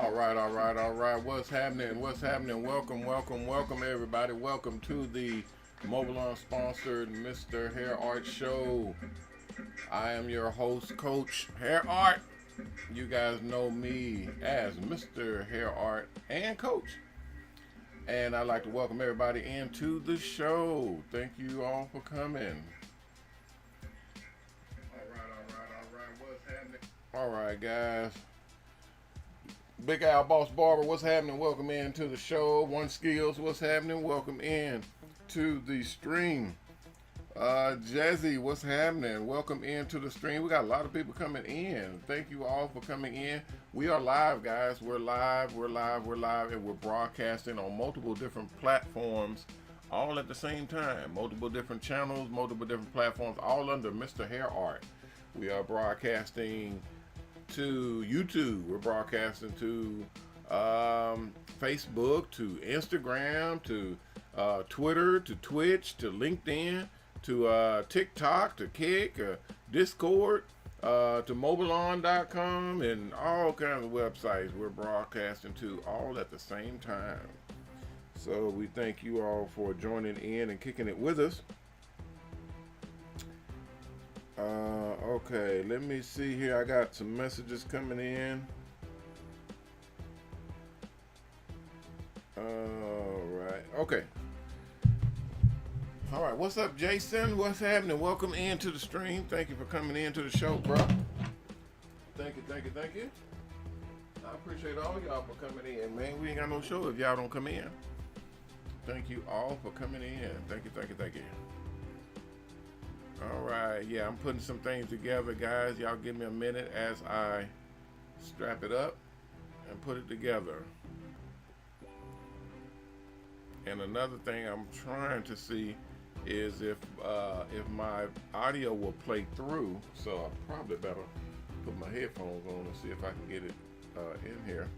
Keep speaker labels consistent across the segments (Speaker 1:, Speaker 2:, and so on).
Speaker 1: All right. What's happening? What's happening? Welcome, everybody. Welcome to the MOBALON sponsored MrHairArt show. I am your host, Coach HairArt. You guys know me as MrHairArt and Coach. And I'd like to welcome everybody into the show. Thank you all for coming. All right. What's happening? All right, guys. Big Al Boss Barber, what's happening? Welcome in to the show. One Skills, what's happening? Welcome in to the stream. Jazzy, what's happening? Welcome into the stream. We got a lot of people coming in. Thank you all for coming in. We are live, guys. We're live, and we're broadcasting on multiple different platforms all at the same time. Multiple different channels, multiple different platforms, all under MrHairArt. We are broadcasting to YouTube, we're broadcasting to Facebook, to Instagram, to Twitter, to Twitch, to LinkedIn, to TikTok, to Kick, Discord, to MobileOn.com, and all kinds of websites we're broadcasting to all at the same time. So we thank you all for joining in and kicking it with us. Okay, let me see here. I got some messages coming in. Alright, okay. Alright, what's up, Jason? What's happening? Welcome into the stream. Thank you for coming into the show, bro. Thank you. I appreciate all y'all for coming in, man. We ain't got no show if y'all don't come in. Thank you all for coming in. Thank you. All right, yeah, I'm putting some things together, guys. Y'all give me a minute as I strap it up and put it together. And another thing I'm trying to see is if my audio will play through. So I probably better put my headphones on and see if I can get it in here.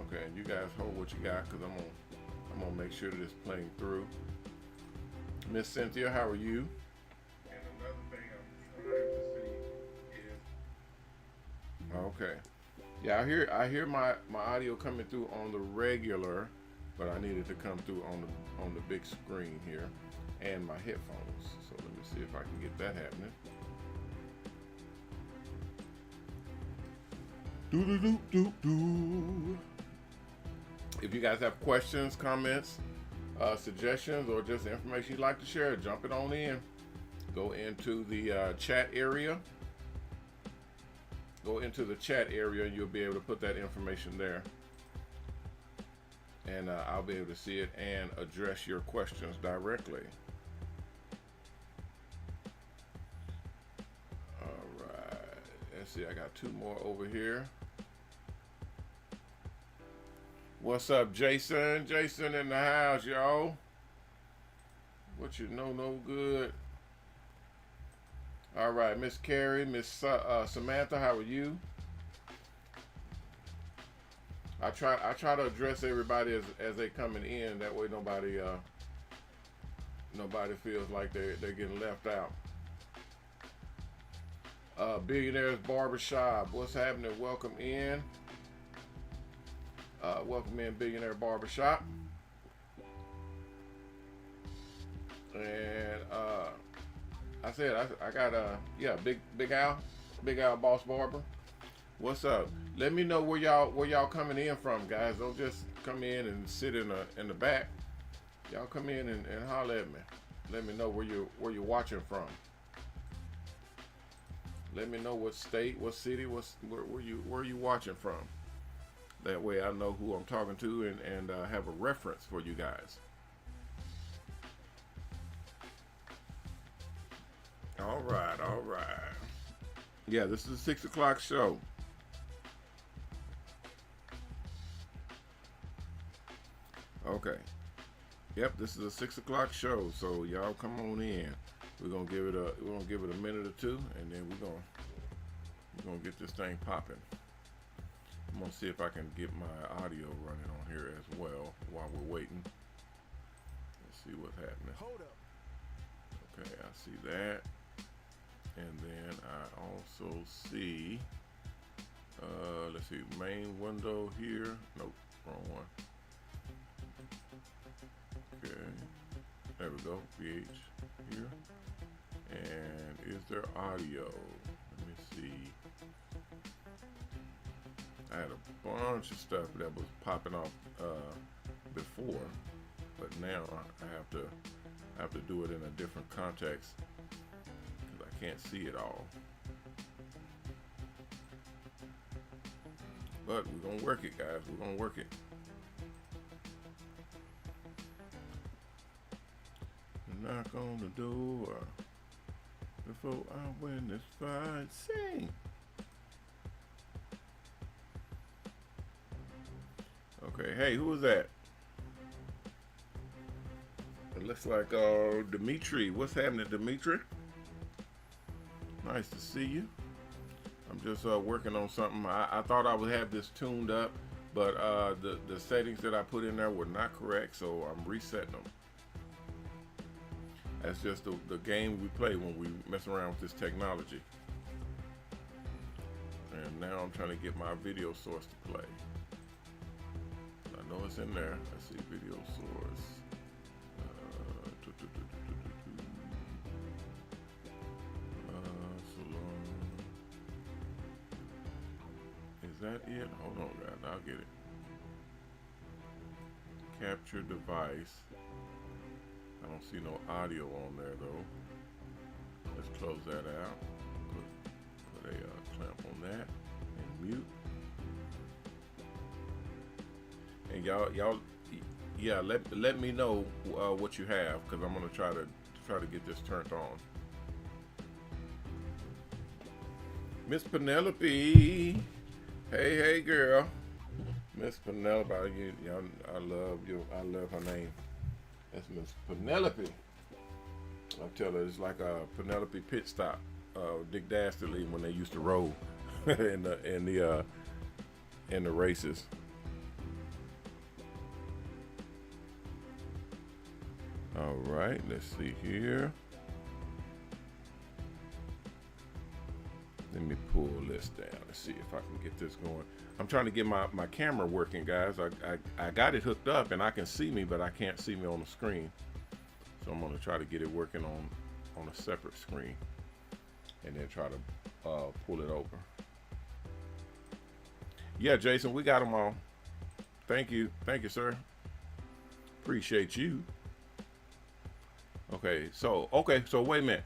Speaker 1: Okay, you guys hold what you got, because I'm gonna make sure that it's playing through. Miss Cynthia, how are you? And another thing I'm trying to see is, okay, yeah, I hear my audio coming through on the regular, but I needed to come through on the big screen here and my headphones. So let me see if I can get that happening. Do. If you guys have questions, comments, suggestions, or just information you'd like to share, jump it on in. Go into the chat area. And you'll be able to put that information there. And I'll be able to see it and address your questions directly. All right. Let's see, I got two more over here. What's up, Jason? Jason in the house, y'all. What you know, no good. All right, Miss Carrie, Miss Samantha, how are you? I try to address everybody as they coming in. That way, nobody feels like they're getting left out. Billionaires Barbershop, what's happening? Welcome in. Welcome in, Billionaire Barbershop. And I said I got Big Al Boss Barber. What's up? Let me know where y'all coming in from, guys. Don't just come in and sit in the back. Y'all come in and holler at me. Let me know where you're watching from. Let me know what state, what city, where you watching from. That way I know who I'm talking to and have a reference for you guys. All right. Yeah, this is a 6 o'clock show. Okay. Yep, this is a 6 o'clock show, so y'all come on in. We're gonna give it a minute or two, and then we're gonna get this thing popping. I'm gonna see if I can get my audio running on here as well while we're waiting. Let's see what's happening.
Speaker 2: Hold up.
Speaker 1: Okay, I see that. And then I also see, let's see, main window here. Nope, wrong one. Okay, there we go, VH here. And is there audio? Let me see. I had a bunch of stuff that was popping off before, but now I have to do it in a different context because I can't see it all. But we're gonna work it, guys. We're gonna work it. Knock on the door before I win this fight. Sing. Okay, hey, who was that? It looks like Dimitri. What's happening, Dimitri? Nice to see you. I'm just working on something. I thought I would have this tuned up, but the settings that I put in there were not correct, so I'm resetting them. That's just the game we play when we mess around with this technology. And now I'm trying to get my video source to play. I know it's in there. Let's see, video source. Salon. Is that it? Hold on, guys. I'll get it. Capture device. I don't see no audio on there though. Let's close that out. Put a clamp on that and mute. And y'all, yeah, let me know what you have, because I'm gonna try to get this turned on. Miss Penelope, hey girl, Miss Penelope, I love you. I love her name. That's Miss Penelope. I tell her it's like a Penelope pit stop. Dick Dastardly when they used to roll in the races. All right, let's see here. Let me pull this down. Let's see if I can get this going. I'm trying to get my camera working, guys. I got it hooked up and I can see me, but I can't see me on the screen. So I'm gonna try to get it working on a separate screen and then try to pull it over. Yeah, Jason, we got them all. Thank you, sir. Appreciate you. Okay, so wait a minute.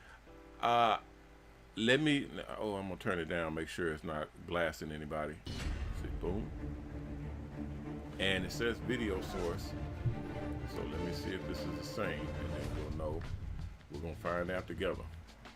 Speaker 1: Let me. Oh, I'm gonna turn it down. Make sure it's not blasting anybody. See, boom. And it says video source. So let me see if this is the same, and then we'll know. We're gonna find out together.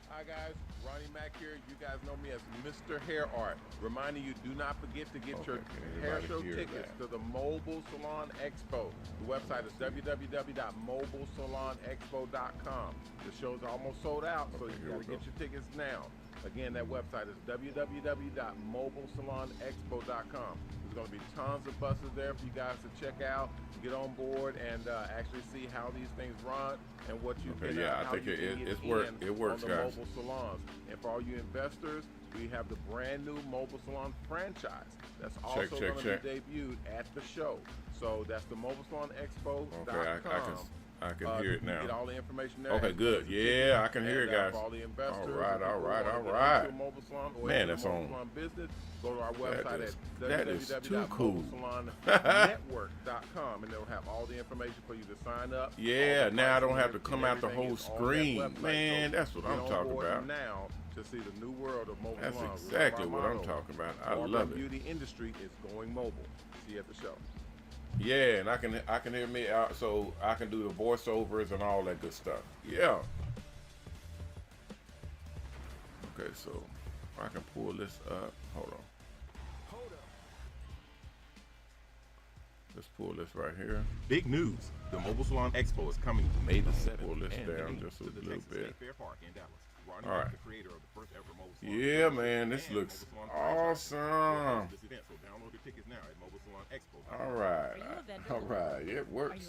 Speaker 1: Hi guys, Ronnie Mac here. You guys know me as MrHairArt. Reminding you, do not forget to get your hair show tickets to the Mobile Salon Expo. The website is www.mobilesalonexpo.com. The show's almost sold out, so you gotta get your tickets now. Again, that website is www.mobilesalonexpo.com. There's going to be tons of buses there for you guys to check out, get on board, and actually see how these things run and what you can. Yeah, I think it works, guys. Mobile salons, and for all you investors, we have the brand new Mobile Salon franchise that's also going to be debuted at the show. So that's the MobileSalonExpo.com. Okay, I can hear it now. Get all the information there. Okay, good. Yeah, I can hear it, guys. All the investors. All right. Man, that's on. Business. Go to our website at www.mobilesalonnetwork.com, and they'll have all the information for you to sign up. Yeah, now I don't have to come out the whole screen. Man, that's what I'm talking about. Now to see the new world of mobile salons. That's exactly what I'm talking about. I love it. Barber Beauty Industry is going mobile. See you at the show. Yeah, and I can hear me out, so I can do the voiceovers and all that good stuff. Yeah. Okay, so I can pull this up. Hold on. Let's pull this right here. Big news. The Mobile Salon Expo is coming May the 7th. Pull this down just a little bit. All right. Yeah, man, this looks awesome. All right. It works.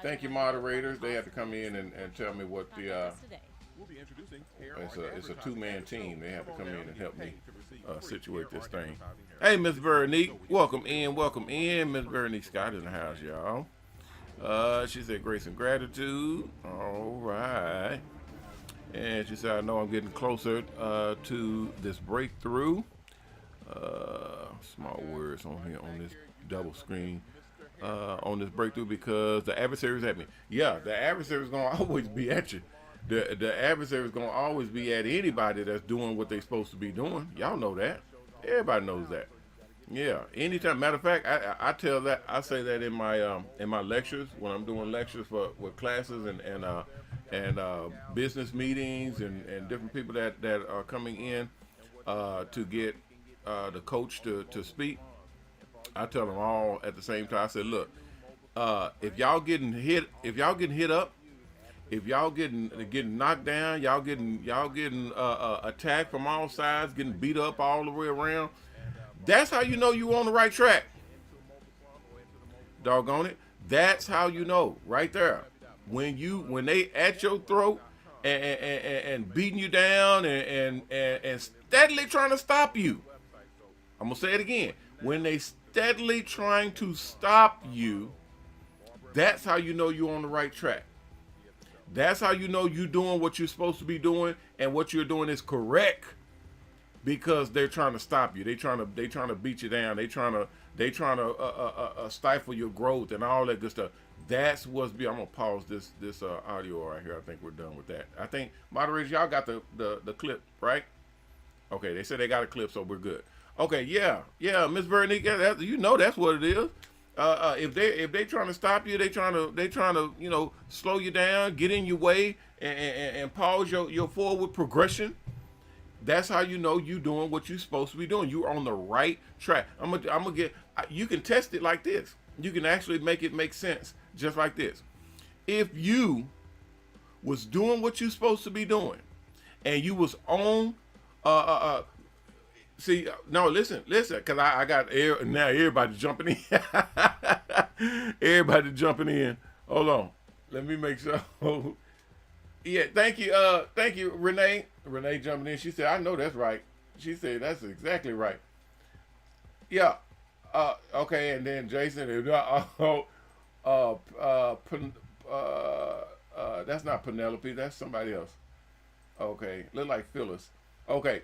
Speaker 1: Thank you, moderators. They have to come in and tell me what the It's a two-man team. They have to come in and help me situate this thing. Hey, Miss Veronique, welcome in, welcome in. Miss Veronique Scott in the house, y'all. She said grace and gratitude. All right. And she said, I know I'm getting closer to this breakthrough. Small words on here on this double screen. On this breakthrough because the adversary's at me. Yeah, the adversary's gonna always be at you. The adversary's gonna always be at anybody that's doing what they're supposed to be doing. Y'all know that. Everybody knows that. Yeah. Anytime. Matter of fact, I say that in my lectures when I'm doing lectures with classes and business meetings and different people that are coming in to get the coach to speak. I tell them all at the same time. I said, look, if y'all getting hit up, if y'all getting knocked down, y'all getting attacked from all sides, getting beat up all the way around, that's how you know you on the right track. Doggone it. That's how you know, right there. When they at your throat and beating you down and steadily trying to stop you. I'm gonna say it again. When they steadily trying to stop you, that's how you know you're on the right track. That's how you know you're doing what you're supposed to be doing, and what you're doing is correct, because they're trying to stop you. They trying to beat you down. They trying to stifle your growth and all that good stuff. That's what's I'm gonna pause this audio right here. I think we're done with that. I think moderators, y'all got the clip, right? Okay, they said they got a clip, so we're good. Okay, yeah, Miss Veronique, you know that's what it is. If they trying to stop you, they trying to slow you down, get in your way, and pause your forward progression. That's how you know you doing what you're supposed to be doing. You're on the right track. I'm gonna get. You can test it like this. You can actually make it make sense just like this. If you was doing what you're supposed to be doing, and you was on see, no, listen, because I got now everybody jumping in. Everybody jumping in. Hold on. Let me make sure. Yeah, thank you, Renee. Renee jumping in. She said, I know that's right. She said, that's exactly right. Yeah. Okay, and then Jason, that's not Penelope, that's somebody else. Okay, look like Phyllis. Okay.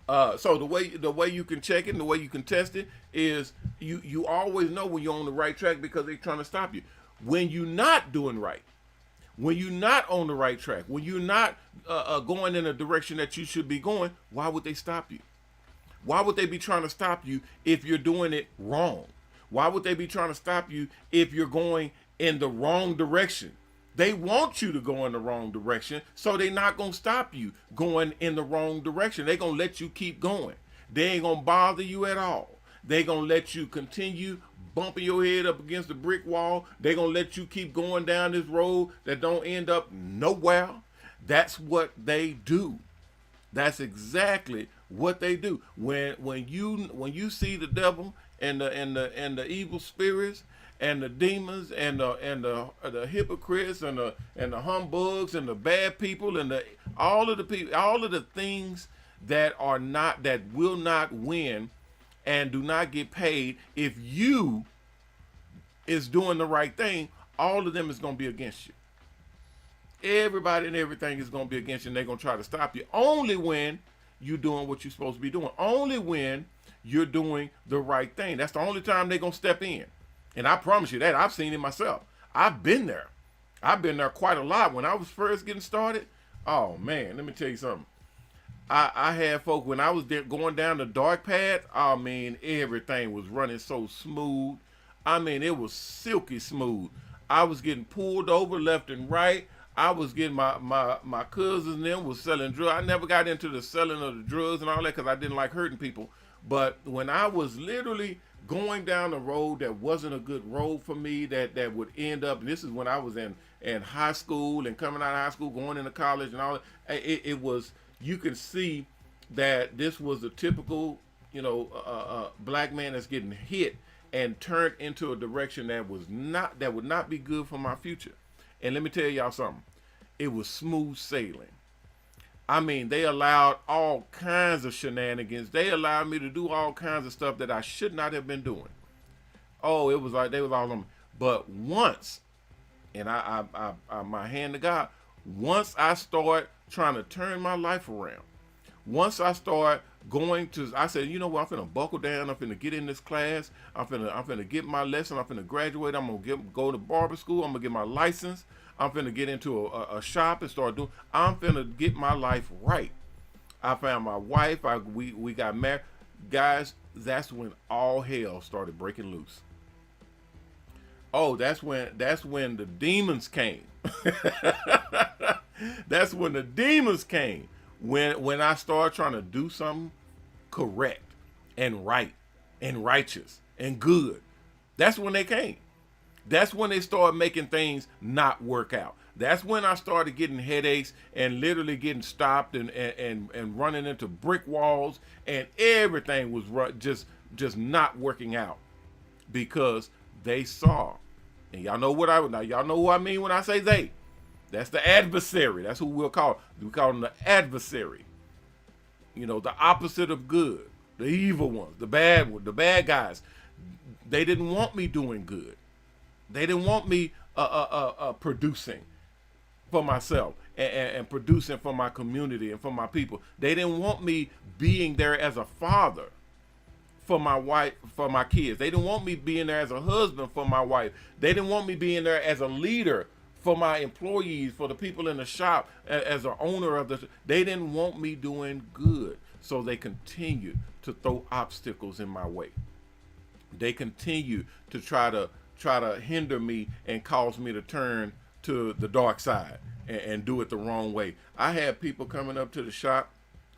Speaker 1: So the way you can check it and the way you can test it is you always know when you're on the right track, because they're trying to stop you. When you're not doing right, when you're not on the right track, when you're not going in a direction that you should be going, why would they stop you? Why would they be trying to stop you if you're doing it wrong? Why would they be trying to stop you if you're going in the wrong direction? They want you to go in the wrong direction, so they're not going to stop you going in the wrong direction. They're going to let you keep going. They ain't going to bother you at all. They're going to let you continue bumping your head up against the brick wall. They're going to let you keep going down this road that don't end up nowhere. That's what they do. That's exactly what they do. When you see the devil and the evil spirits and the demons and the hypocrites and the humbugs and the bad people and all of the things that will not win and do not get paid, if you is doing the right thing, all of them is going to be against you. Everybody and everything is going to be against you, and they're going to try to stop you only when you're doing what you're supposed to be doing. Only when you're doing the right thing. That's the only time they're going to step in. And I promise you that. I've seen it myself. I've been there. I've been there quite a lot. When I was first getting started, oh man, let me tell you something. I had folk, when I was going down the dark path, I mean, everything was running so smooth. I mean, it was silky smooth. I was getting pulled over left and right. I was getting my cousins and them was selling drugs. I never got into the selling of the drugs and all that because I didn't like hurting people. But when I was literally going down a road that wasn't a good road for me, that would end up, and this is when I was in high school and coming out of high school, going into college and all that, it was, you can see that this was a typical, black man that's getting hit and turned into a direction that would not be good for my future. And let me tell y'all something. it was smooth sailing. I mean, they allowed all kinds of shenanigans. They allowed me to do all kinds of stuff that I should not have been doing. Oh, it was like they was all on me. But once, and I my hand to God, once I start trying to turn my life around, once I start going to, I said, you know what, I'm finna buckle down, I'm finna get in this class, I'm finna get my lesson, I'm finna graduate, I'm gonna go to barber school, I'm gonna get my license, I'm finna get into a shop and start doing, I'm finna get my life right. I found my wife, we got married. Guys, that's when all hell started breaking loose. Oh, that's when the demons came. That's when the demons came. When I started trying to do something correct and right and righteous and good. That's when they came. That's when they started making things not work out. That's when I started getting headaches and literally getting stopped and running into brick walls, and everything was just not working out because they saw. And y'all know y'all know who I mean when I say they. That's the adversary. That's who we'll call. We call them the adversary. You know, the opposite of good, the evil ones, the bad guys. They didn't want me doing good. They didn't want me producing for myself and producing for my community and for my people. They didn't want me being there as a father for my wife, for my kids. They didn't want me being there as a husband for my wife. They didn't want me being there as a leader for my employees, for the people in the shop, as an owner of the. They didn't want me doing good, so they continued to throw obstacles in my way. They continue to try to hinder me and cause me to turn to the dark side and do it the wrong way. I had people coming up to the shop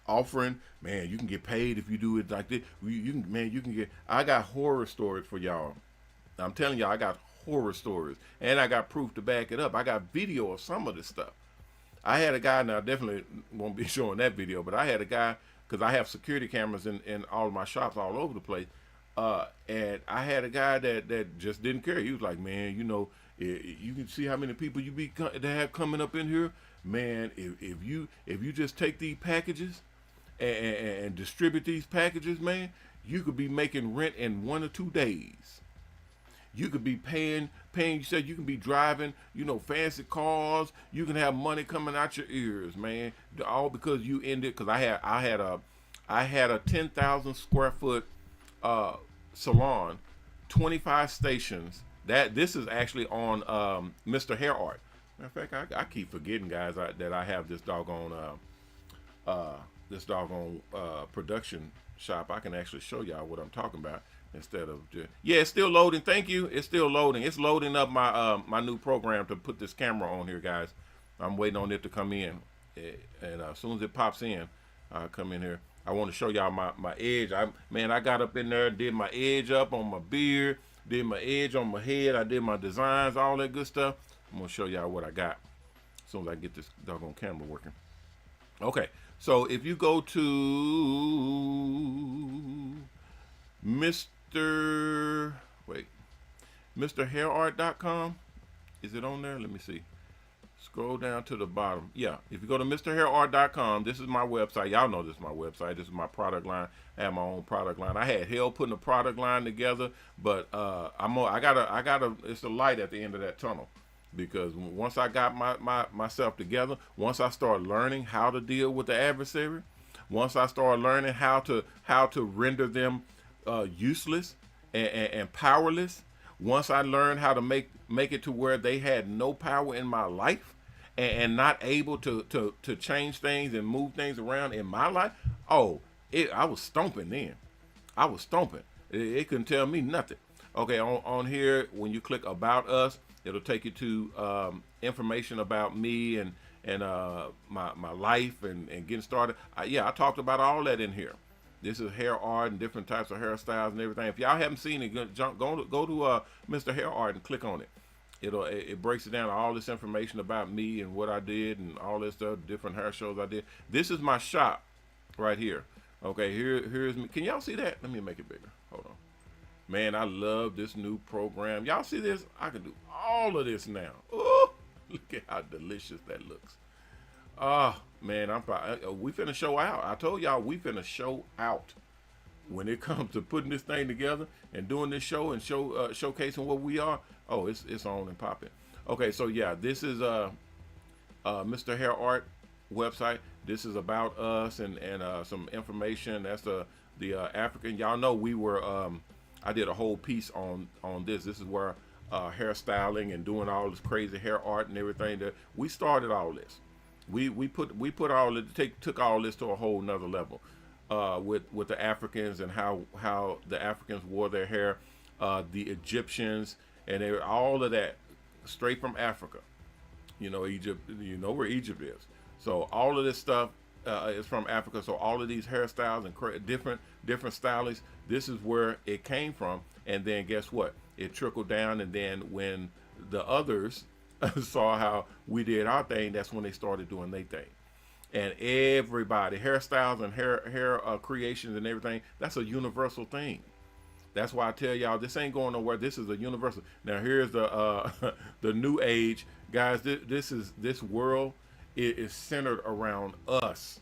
Speaker 1: offering, man, you can get paid if you do it like this. You can get. I got horror stories for y'all. I'm telling y'all, I got horror stories, and I got proof to back it up. I got video of some of this stuff. I had a guy, now I definitely won't be showing that video, but I had a guy, because I have security cameras in all of my shops all over the place, and I had a guy that just didn't care. He was like, man, you know, you can see how many people that have coming up in here, man. If you just take these packages and distribute these packages, man, you could be making rent in 1 or 2 days. You could be paying. You said you can be driving, you know, fancy cars. You can have money coming out your ears, man. All because you ended. Because I had a 10,000 square foot salon, 25 stations. This is actually on MrHairArt. Matter of fact, I keep forgetting, guys, that I have this doggone production shop. I can actually show y'all what I'm talking about. Instead of just, yeah, it's still loading. Thank you. It's still loading. It's loading up my my new program to put this camera on here, guys. I'm waiting on it to come in, and as soon as it pops in, I'll come in here. I want to show y'all my edge. I got up in there, did my edge up on my beard, did my edge on my head. I did my designs, all that good stuff. I'm gonna show y'all what I got as soon as I get this doggone camera working. Okay, so if you go to MrHairArt.com. Is it on there? Let me see. Scroll down to the bottom. Yeah, if you go to MrHairArt.com, this is my website. Y'all know this is my website. This is my product line. I have my own product line. I had hell putting a product line together, but it's a light at the end of that tunnel, because once I got myself together, once I started learning how to deal with the adversary, once I started learning how to render them useless and powerless, once I learned how to make it to where they had no power in my life and not able to change things and move things around in my life, I was stomping then. I was stomping. It couldn't tell me nothing. Okay, on here, when you click About Us, it'll take you to information about me and my life and getting started. I talked about all that in here. This is hair art and different types of hairstyles and everything. If y'all haven't seen it, go to MrHairArt and click on it. It breaks it down, all this information about me and what I did and all this stuff, different hair shows I did. This is my shop right here. Okay, here's me. Can y'all see that? Let me make it bigger. Hold on. Man, I love this new program. Y'all see this? I can do all of this now. Ooh, Look at how delicious that looks. Oh man, we finna show out. I told y'all we finna show out when it comes to putting this thing together and doing this show and showcasing what we are. Oh, it's on and popping. Okay, so yeah, this is MrHairArt website. This is about us and some information. That's the African. Y'all know we were. I did a whole piece on this. This is where hairstyling and doing all this crazy hair art and everything. That we started all this. We put all it took all this to a whole nother level with the Africans and how the Africans wore their hair, the Egyptians and all of that straight from Africa. You know, Egypt. You know where Egypt is. So all of this stuff is from Africa. So all of these hairstyles and different stylists, this is where it came from. And then guess what? It trickled down. And then when the others saw how we did our thing, that's when they started doing their thing. And everybody, hairstyles and hair creations and everything, that's a universal thing. That's why I tell y'all this ain't going nowhere. This is a universal. Now here's the the new age, guys. This world is centered around us.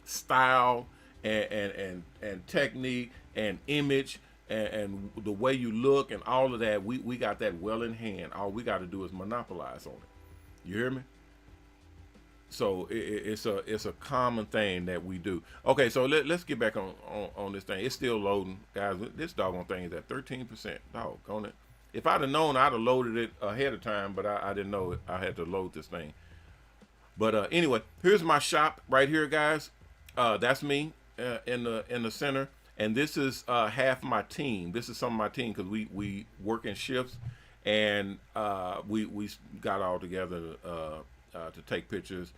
Speaker 1: Style and technique and image and the way you look and all of that. We got that well in hand. All we got to do is monopolize on it. You hear me? So it's a common thing that we do. Okay, so let's get back on this thing. It's still loading, guys. This doggone thing is at 13%. Doggone it. If I'd have known, I'd have loaded it ahead of time, but I didn't know it. I had to load this thing. But anyway, here's my shop right here, guys. That's me in the center, and this is half my team. This is some of my team because we work in shifts, and we got all together to take pictures.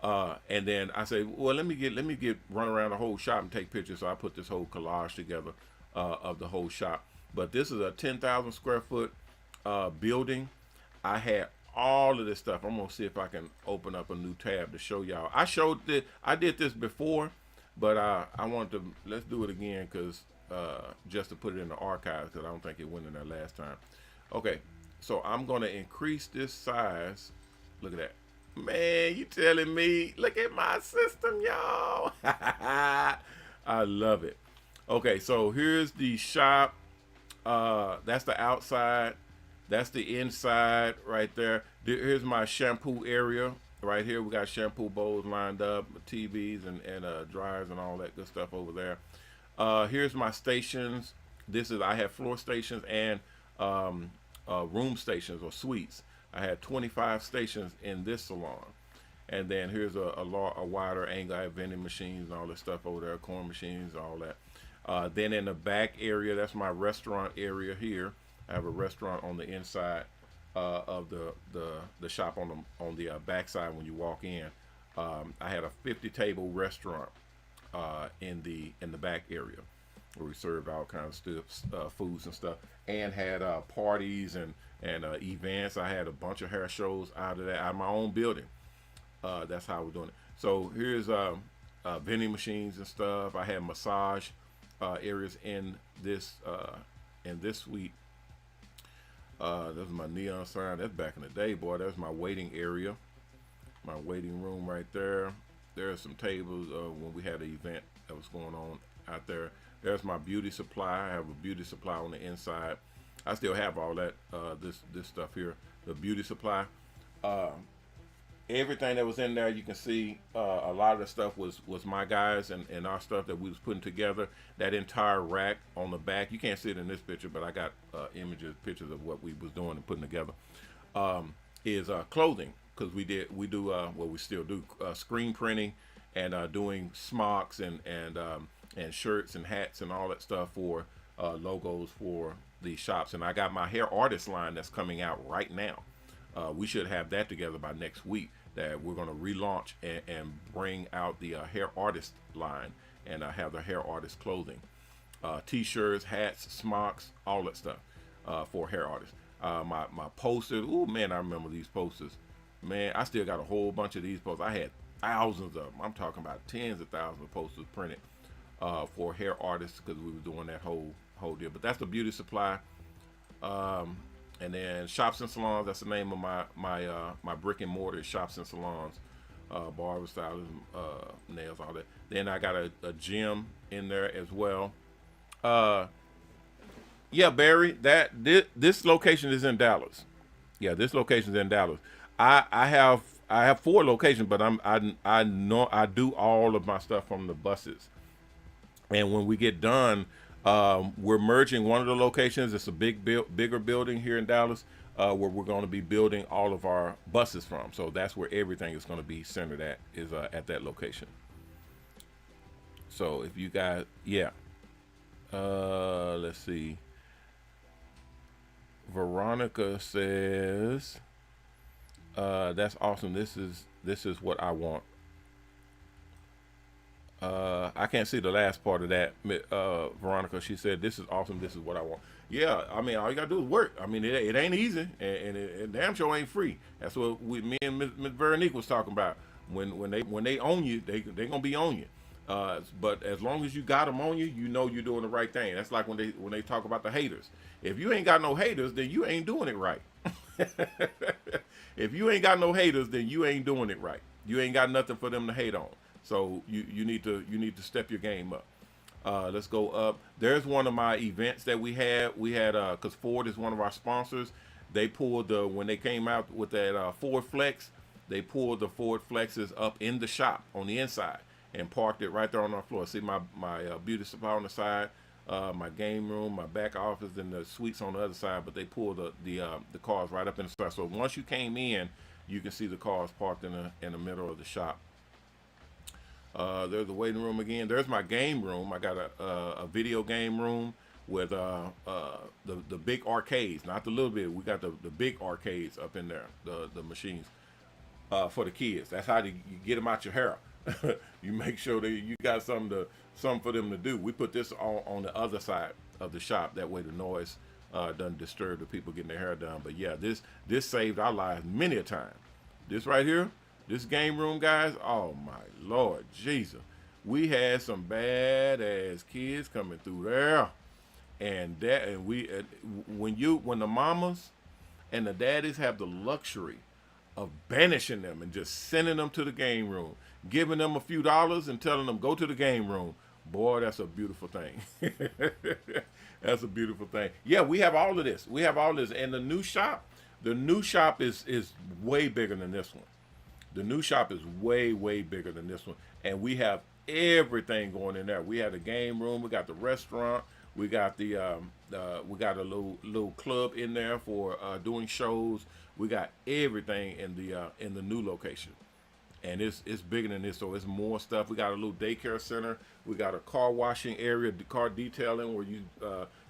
Speaker 1: And then I say, well, let me run around the whole shop and take pictures. So I put this whole collage together of the whole shop. But this is a 10,000 square foot building. I had all of this stuff. I'm gonna see if I can open up a new tab to show y'all. I did this before, but I wanted to, let's do it again because just to put it in the archives because I don't think it went in there last time. Okay, so I'm gonna increase this size. Look at that. Man, you telling me? Look at my system, y'all. I love it. Okay, so here's the shop. That's the outside. That's the inside right there. Here's my shampoo area right here. We got shampoo bowls lined up, TVs and dryers and all that good stuff over there. Here's my stations. I have floor stations and room stations or suites. I had 25 stations in this salon. And then here's a wider angle. I have vending machines and all this stuff over there, corn machines, all that. Then in the back area, that's my restaurant area here. I have a restaurant on the inside of the shop on the back side when you walk in. I had a 50 table restaurant in the back area where we served all kinds of stuff, foods and stuff, and had parties and events. I had a bunch of hair shows out of my own building. That's how we're doing it. So here's vending machines and stuff. I had massage areas in this suite. That's my neon sign. That's back in the day, boy. That's my waiting area, my waiting room right there. There are some tables when we had an event that was going on out there. There's my beauty supply. I have a beauty supply on the inside. I still have all that this stuff here, the beauty supply. Everything that was in there, you can see a lot of the stuff was my guys and our stuff that we was putting together. That entire rack on the back, you can't see it in this picture, but I got pictures of what we was doing and putting together. Is clothing, because we still do screen printing and doing smocks and shirts and hats and all that stuff for logos for the shops. And I got my hair artist line that's coming out right now. We should have that together by next week, that we're going to relaunch and bring out the hair artist line and have the hair artist clothing, t-shirts, hats, smocks, all that stuff for hair artists. My posters, oh man, I remember these posters. Man, I still got a whole bunch of these posters. I had thousands of them. I'm talking about tens of thousands of posters printed for hair artists because we were doing that whole deal. But that's the beauty supply. And then Shops and Salons, that's the name of my brick and mortar, Shops and Salons, barber styling, nails, all that. Then I got a gym in there as well. Uh, yeah, Barry, this location is in Dallas. Yeah, this location is in Dallas. I have 4 locations, but I know I do all of my stuff from the buses. And when we get done, we're merging one of the locations. It's a bigger building here in Dallas, where we're going to be building all of our buses from. So that's where everything is going to be centered at, is at that location. So if you guys, yeah, let's see. Veronica says, "That's awesome. This is what I want." I can't see the last part of that, Veronica. She said, "This is awesome. This is what I want." Yeah, I mean, all you gotta do is work. I mean, it ain't easy, and it damn sure ain't free. That's what me and Ms. Veronique was talking about. When they own you, they gonna be on you. But as long as you got them on you, you know you're doing the right thing. That's like when they talk about the haters. If you ain't got no haters, then you ain't doing it right. If you ain't got no haters, then you ain't doing it right. You ain't got nothing for them to hate on. So you need to step your game up. Let's go up. There's one of my events that we had. We had because Ford is one of our sponsors. They pulled when they came out with that Ford Flex. They pulled the Ford Flexes up in the shop on the inside and parked it right there on our floor. See my beauty supply on the side, my game room, my back office, and the suites on the other side. But they pulled the cars right up in the side. So once you came in, you can see the cars parked in the middle of the shop. There's the waiting room again. There's my game room. I got a video game room with the big arcades, not the little bit. We got the big arcades up in there, the machines for the kids. That's how you get them out your hair. You make sure that you got something for them to do. We put this on the other side of the shop. That way the noise doesn't disturb the people getting their hair done. But yeah, this saved our lives many a time. This right here. This game room, guys, oh my Lord Jesus. We had some badass kids coming through there. And when the mamas and the daddies have the luxury of banishing them and just sending them to the game room, giving them a few dollars and telling them go to the game room, boy, that's a beautiful thing. That's a beautiful thing. Yeah, we have all of this. We have all this. And the new shop is way bigger than this one. The new shop is way, way bigger than this one. And we have everything going in there. We have the game room. We got the restaurant. We got we got a little club in there for doing shows. We got everything in the new location. And it's bigger than this, so it's more stuff. We got a little daycare center. We got a car washing area, car detailing, where you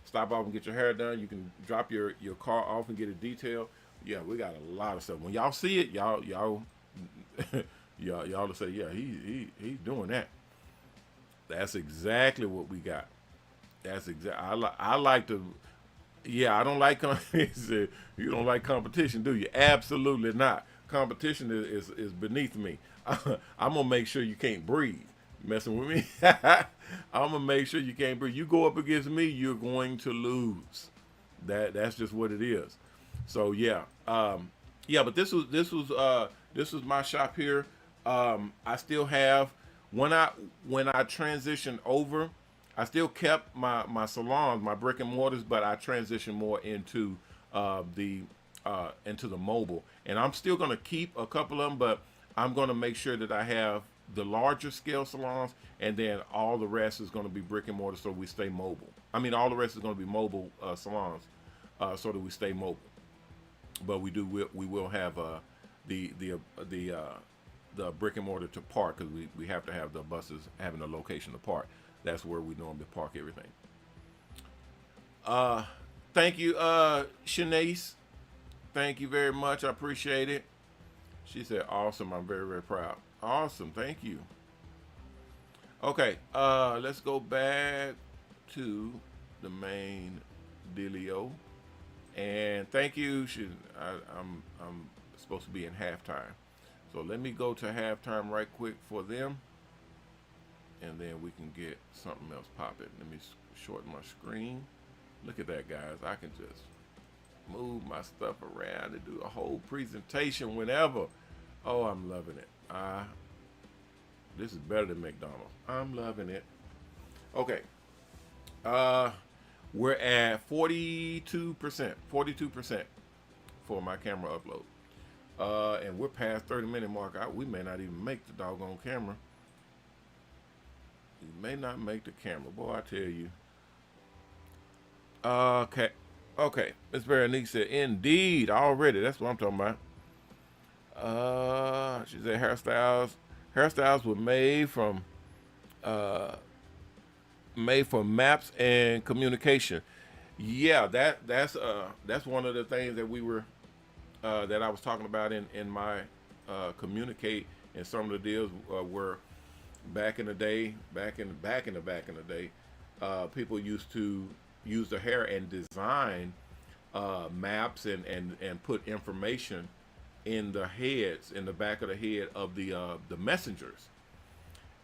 Speaker 1: stop off and get your hair done. You can drop your car off and get it detailed. Yeah, we got a lot of stuff. When y'all see it, y'all will say, yeah, he's doing that. That's exactly what we got. That's I like to. Yeah, I don't like. He said, you don't like competition, do you? Absolutely not. Competition is beneath me. I'm gonna make sure you can't breathe. Messing with me. I'm gonna make sure you can't breathe. You go up against me, you're going to lose. That's just what it is. So yeah, yeah. But this was my shop here. I still have when I transitioned over, I still kept my salons, my brick and mortars, but I transitioned more into the mobile. And I'm still going to keep a couple of them, but I'm going to make sure that I have the larger scale salons, and then all the rest is going to be brick and mortar, so we stay mobile. I mean, all the rest is going to be mobile salons, so that we stay mobile. But we will have the brick and mortar to park, because we have to have the buses having a location to park. That's where we normally park everything. Thank you, Shanice. Thank you very much. I appreciate it. She said, awesome. I'm very, very proud. Awesome. Thank you. Okay. Let's go back to the main dealio. And thank you. I'm supposed to be in halftime. So let me go to halftime right quick for them. And then we can get something else popping. Let me shorten my screen. Look at that, guys. I can just move my stuff around and do a whole presentation whenever. Oh, I'm loving it. This is better than McDonald's. I'm loving it. Okay. We're at 42%. 42% for my camera upload. And we're past 30-minute mark. We may not even make the doggone camera. We may not make the camera. Boy, I tell you. Okay. Miss Veronique said, indeed, already. That's what I'm talking about. She said hairstyles were made from maps and communication. Yeah, that's one of the things that we were that I was talking about in my communicate, and some of the deals were back in the day, people used to use the hair and design maps and put information in the heads, in the back of the head of the messengers,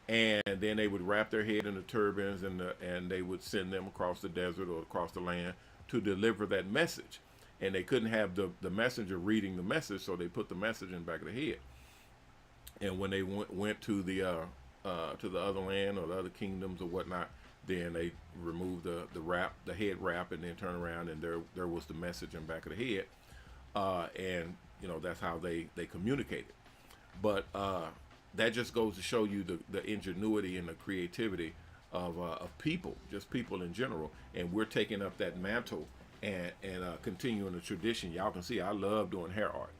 Speaker 1: and then they would wrap their head in the turbans and they would send them across the desert or across the land to deliver that message. And they couldn't have the messenger reading the message, so they put the message in the back of the head. And when they went to the other land or the other kingdoms or whatnot, then they removed the head wrap, and then turn around and there was the message in the back of the head. And that's how they communicated. But that just goes to show you the ingenuity and the creativity of people, just people in general. And we're taking up that mantle and continuing the tradition. Y'all can see I love doing hair art.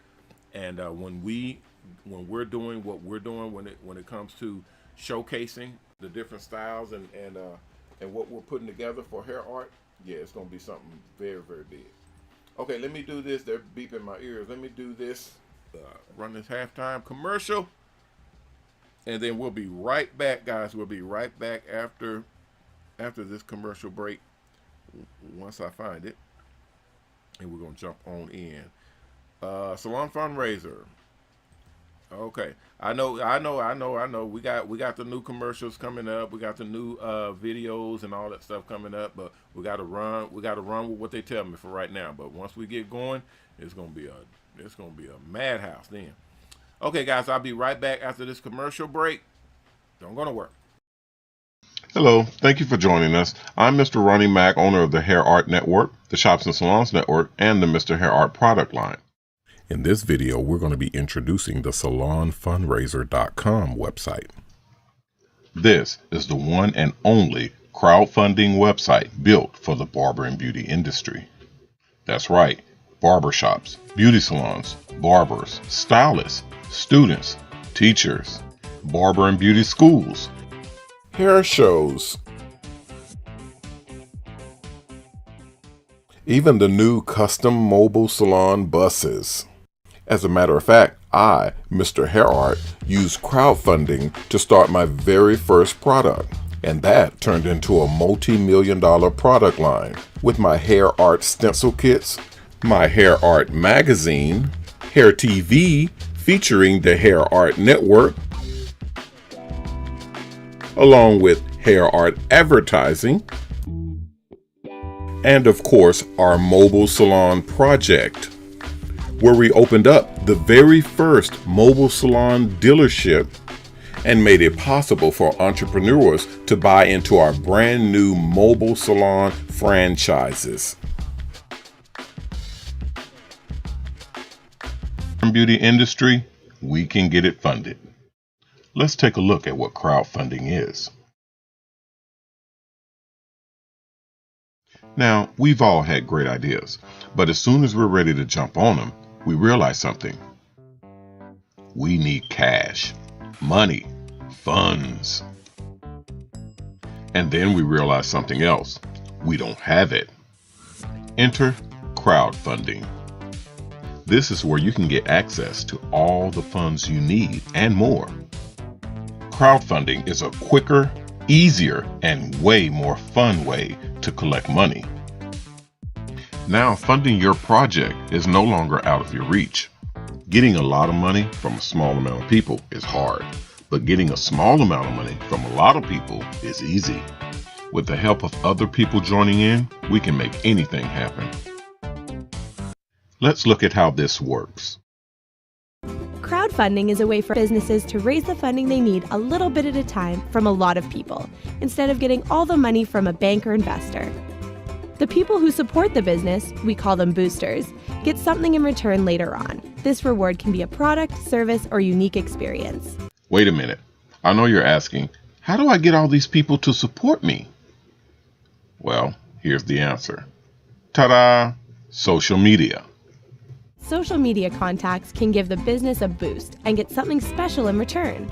Speaker 1: And when we're doing what we're doing, when it comes to showcasing the different styles and what we're putting together for hair art, yeah, it's gonna be something very, very big. Okay, let me do this. They're beeping my ears. Let me do this. Run this halftime commercial, and then we'll be right back, guys. We'll be right back after this commercial break, once I find it, and we're gonna jump on in. Salon fundraiser. Okay, I know. We got the new commercials coming up. We got the new videos and all that stuff coming up. But we got to run. We got to run with what they tell me for right now. But once we get going, it's gonna be a madhouse then. Okay, guys, I'll be right back after this commercial break. Don't go to work.
Speaker 2: Hello, thank you for joining us. I'm Mr. Ronnie Mac, owner of the MrHairArt Network, the Shops Salons Network, and the MrHairArt product line. In this video, we're going to be introducing the salonfundraiser.com website. This is the one and only crowdfunding website built for the barber and beauty industry. That's right, barbershops, beauty salons, barbers, stylists, students, teachers, barber and beauty schools,
Speaker 1: hair shows,
Speaker 2: even the new custom Mobile Salon Buses. As a matter of fact, I, MrHairArt, used crowdfunding to start my very first product, and that turned into a multi-million-dollar product line with my Art STENCIL Kits, my MrHairArt magazine, Hair TV featuring the MrHairArt Network, along with MrHairArt advertising, and of course our Mobile Salon project, where we opened up the very first mobile salon dealership and made it possible for entrepreneurs to buy into our brand new mobile salon franchises. Beauty industry, we can get it funded. Let's take a look at what crowdfunding is. Now, we've all had great ideas, but as soon as we're ready to jump on them, we realize something. We need cash, money, funds. And then we realize something else. We don't have it. Enter crowdfunding. This is where you can get access to all the funds you need and more. Crowdfunding is a quicker, easier, and way more fun way to collect money. Now funding your project is no longer out of your reach. Getting a lot of money from a small amount of people is hard, but getting a small amount of money from a lot of people is easy. With the help of other people joining in, we can make anything happen. Let's look at how this works.
Speaker 3: Crowdfunding is a way for businesses to raise the funding they need a little bit at a time from a lot of people, instead of getting all the money from a bank or investor. The people who support the business, we call them boosters, get something in return later on. This reward can be a product, service, or unique experience.
Speaker 2: Wait a minute. I know you're asking, how do I get all these people to support me? Well, here's the answer. Ta-da! Social media.
Speaker 3: Social media contacts can give the business a boost and get something special in return.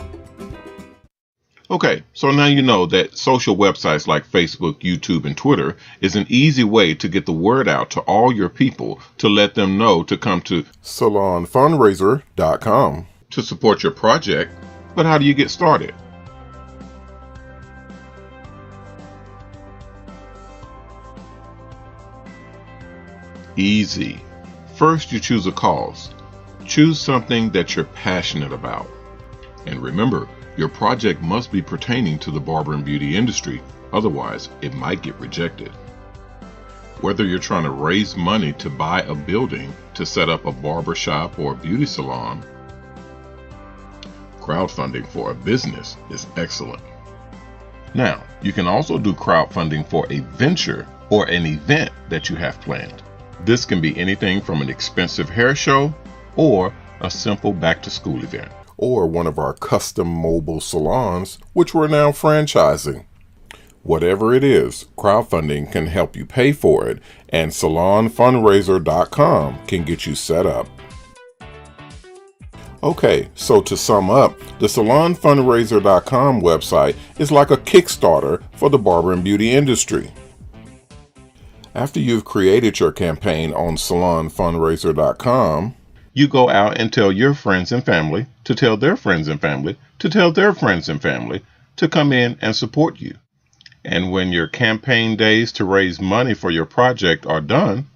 Speaker 2: Okay, so now you know that social websites like Facebook, YouTube, and Twitter is an easy way to get the word out to all your people to let them know to come to
Speaker 1: salonfundraiser.com
Speaker 2: to support your project. But how do you get started? Easy. First, you choose a cause. Choose something that you're passionate about. And remember, your project must be pertaining to the barber and beauty industry, otherwise it might get rejected. Whether you're trying to raise money to buy a building to set up a barber shop or a beauty salon, crowdfunding for a business is excellent. Now, you can also do crowdfunding for a venture or an event that you have planned. This can be anything from an expensive hair show or a simple back-to-school event.
Speaker 1: or one of our custom mobile salons, which we're now franchising. Whatever it is, crowdfunding can help you pay for it, and salonfundraiser.com can get you set up. Okay, so to sum up, the salonfundraiser.com website is like a Kickstarter for the barber and beauty industry. After you've created your campaign on salonfundraiser.com,
Speaker 2: you go out and tell your friends and family to tell their friends and family to tell their friends and family to come in and support you. And when your campaign days to raise money for your project are done,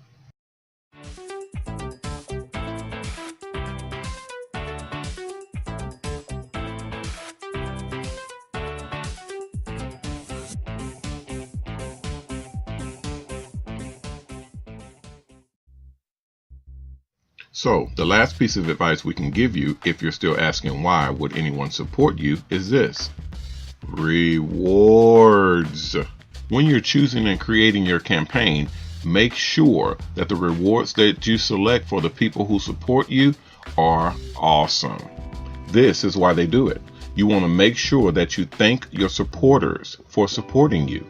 Speaker 2: so the last piece of advice we can give you, if you're still asking why would anyone support you, is this: rewards. When you're choosing and creating your campaign, make sure that the rewards that you select for the people who support you are awesome. This is why they do it. You want to make sure that you thank your supporters for supporting you.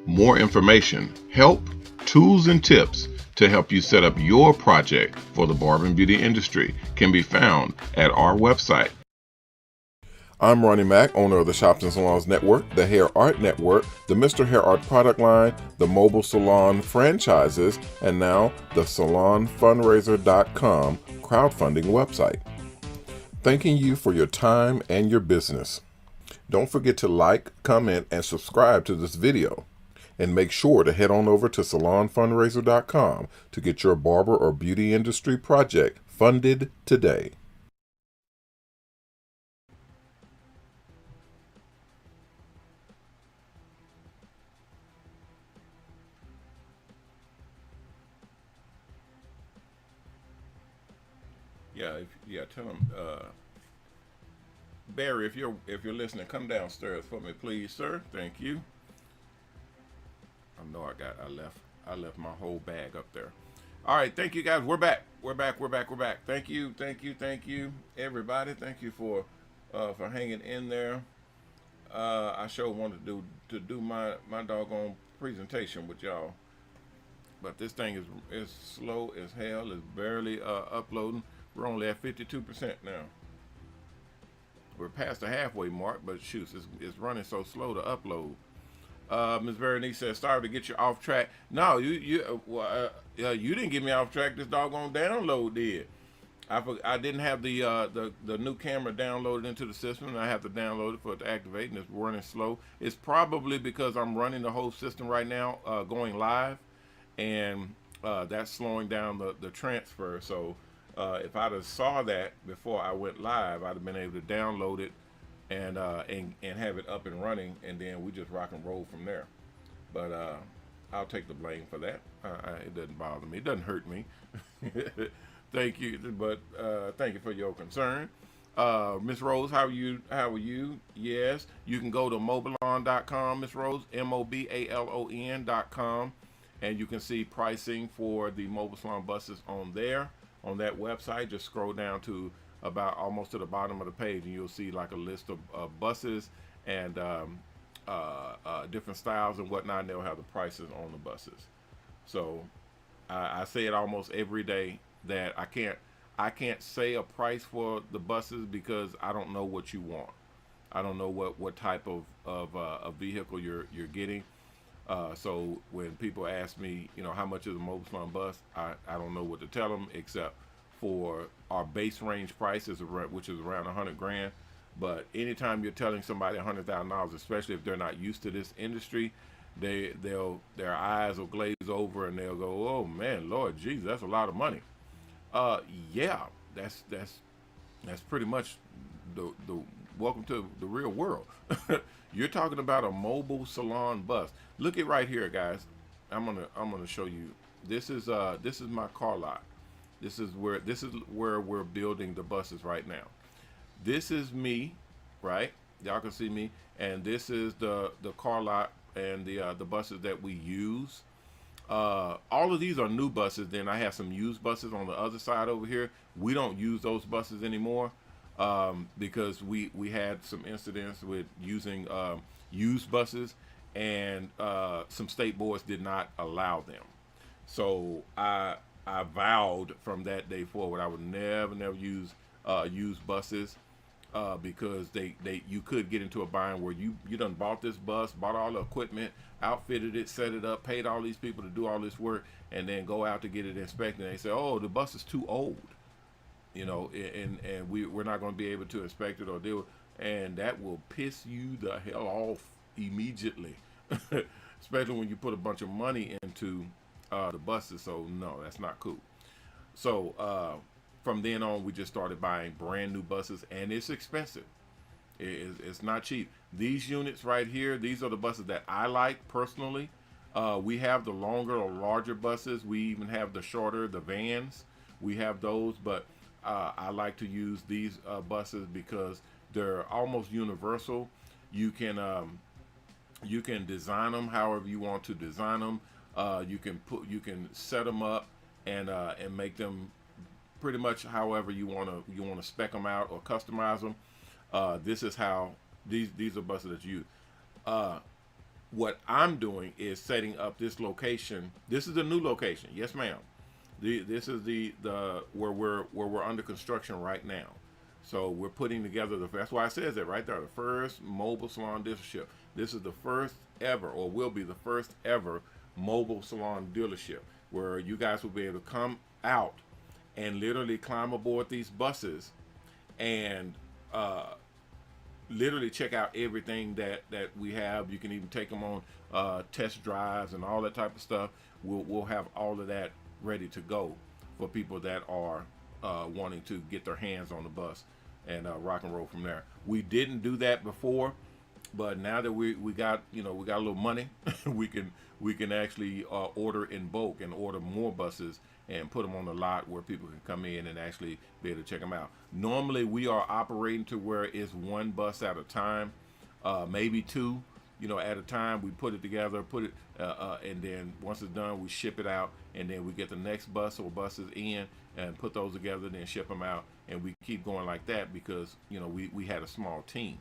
Speaker 2: More information, help, tools, and tips to help you set up your project for the barber and beauty industry can be found at our website.
Speaker 1: I'm Ronnie Mac, owner of the Shops Salons Network, the MrHairArt Network, the MrHairArt product line, the Mobile Salon franchises, and now the salonfundraiser.com crowdfunding website. Thanking you for your time and your business. Don't forget to like, comment, and subscribe to this video. And make sure to head on over to salonfundraiser.com to get your barber or beauty industry project funded today. Tell them, Barry, if you're listening, come downstairs for me, please, sir. Thank you. I know I left my whole bag up there. All right, thank you guys. We're back. Thank you, everybody. Thank you for hanging in there. I sure wanted to do my doggone presentation with y'all, but this thing is slow as hell. It's barely uploading. We're only at 52% now. We're past the halfway mark, but shoot, it's running so slow to upload. Ms. Berenice says, sorry to get you off track. No, you didn't get me off track. This doggone download did. I didn't have the new camera downloaded into the system, and I have to download it for it to activate, and it's running slow. It's probably because I'm running the whole system right now, going live, and that's slowing down the transfer. So if I'd have saw that before I went live, I'd have been able to download it and have it up and running, and then we just rock and roll from there. But I'll take the blame for that. It doesn't bother me. It doesn't hurt me. Thank you, but thank you for your concern. Miss Rose, how are you? How are you? Yes, you can go to MOBALON.com, Miss Rose, MOBALON.com, and you can see pricing for the Mobile Salon buses on there, on that website. Just scroll down to about almost to the bottom of the page, and you'll see like a list of buses and different styles and whatnot, and they'll have the prices on the buses. So I say it almost every day that I can't say a price for the buses because I don't know what you want. I don't know what type of a vehicle you're getting. So when people ask me, you know, how much is a Mobile Salon bus, I don't know what to tell them except for our base range price is which is around 100 grand. But anytime you're telling somebody $100,000, especially if they're not used to this industry, their eyes will glaze over and they'll go, oh man, Lord Jesus, that's a lot of money. Yeah, that's pretty much the welcome to the real world. You're talking about a mobile salon bus. Look at right here, guys. I'm gonna show you. This is my car lot. This is where we're building the buses right now. This is me, right? Y'all can see me, and this is the car lot and the buses that we use. All of these are new buses. Then I have some used buses on the other side over here. We don't use those buses anymore because we had some incidents with using used buses, and some state boards did not allow them. So I vowed from that day forward I would never use used buses. Because you could get into a bind where you done bought this bus, bought all the equipment, outfitted it, set it up, paid all these people to do all this work, and then go out to get it inspected, and they say, oh, the bus is too old, you know, and we're not going to be able to inspect it or deal with it, and that will piss you the hell off immediately, especially when you put a bunch of money into the buses. So no, that's not cool. So from then on, we just started buying brand new buses, and it's expensive. It's not cheap. These units right here, these are the buses that I like personally. We have the longer or larger buses. We even have the shorter, the vans. We have those, but I like to use these buses because they're almost universal. You can design them however you want to design them. You can set them up and make them pretty much however you want to spec them out or customize them. This is how these are buses that you use. What I'm doing is setting up this location. This is the new location. Yes, ma'am. This is the where we're under construction right now. So we're putting together that's why it says it right there, the first mobile salon dealership. This is the first ever, or will be the first ever, mobile salon dealership where you guys will be able to come out and literally climb aboard these buses and literally check out everything that we have. You can even take them on test drives and all that type of stuff. We'll have all of that ready to go for people that are wanting to get their hands on the bus and rock and roll from there. We didn't do that before, but now that we got a little money, we can actually order in bulk and order more buses and put them on the lot where people can come in and actually be able to check them out. Normally we are operating to where it's one bus at a time, maybe two, at a time. We put it together, and then once it's done, we ship it out, and then we get the next bus or buses in and put those together, then ship them out, and we keep going like that because we had a small team.